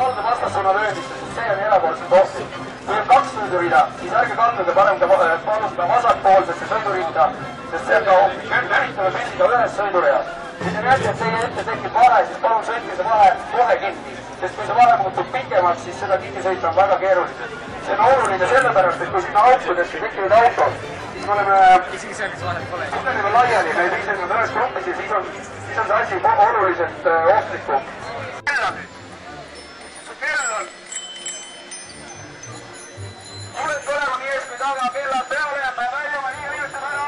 kaldu vastassuuna löödisse, sest see on erakordselt ohtlik. Kui on 2 sõidurida, siis ärge kalduge parem panustada vasakpoolsesse sõidurida, sest see on ka ohtlik. Üritame püsida ühes sõidureas. Kui te näete, et teie ette tekib vahe, siis palun sõitke see vahe kohe kinni. Sest kui see vahe muutub pikemaks, siis seda kinni sõita on väga keeruline. See on oluline sellepärast, et kui sinna aukudesse tekivad autod, siis me oleme tunneliga laiali, me ei piisanud ühes grupis ja siis on see asi oluliselt ohtlikum. Tuled põlema nii ees kui taga, kellad peale ja me väljama nii õigustab ära.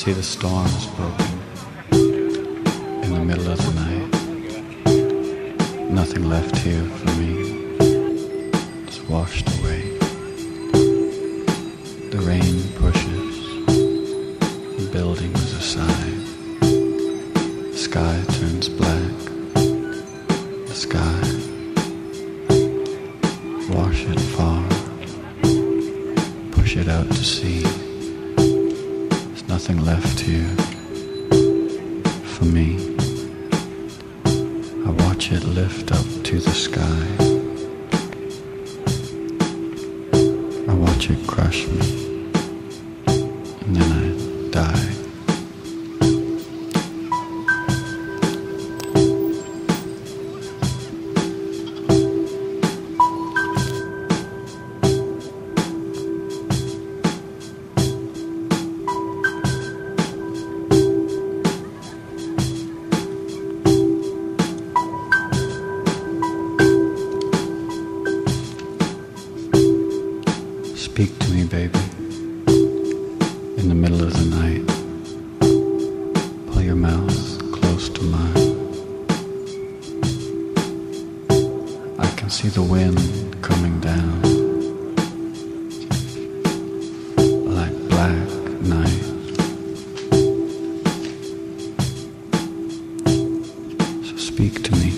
See the storm is broken in the middle of the night. Nothing left here for me. It's washed away. The rain pushes the buildings aside. The sky turns black. The sky. Wash it far. Push it out to sea. Nothing left here for me. I watch it lift up to the sky. I watch it crush me, and then I die. Speak to me, baby, in the middle of the night. Pull your mouth close to mine. I can see the wind coming down like black night. So speak to me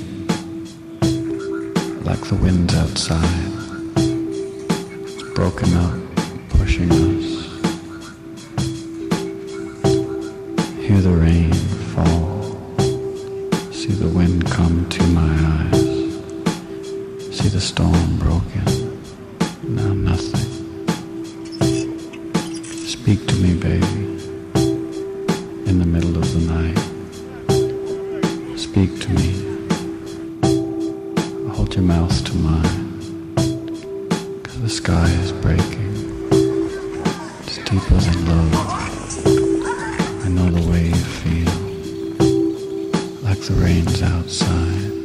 like the wind's outside. Broken up, pushing us. Hear the rain fall. See the wind come to my eyes. See the storm broken. Now nothing. Speak to me, baby, in the middle of the night. Speak to me. Hold your mouth to mine. The sky is breaking. It's deeper than love. I know the way you feel, like the rain's outside.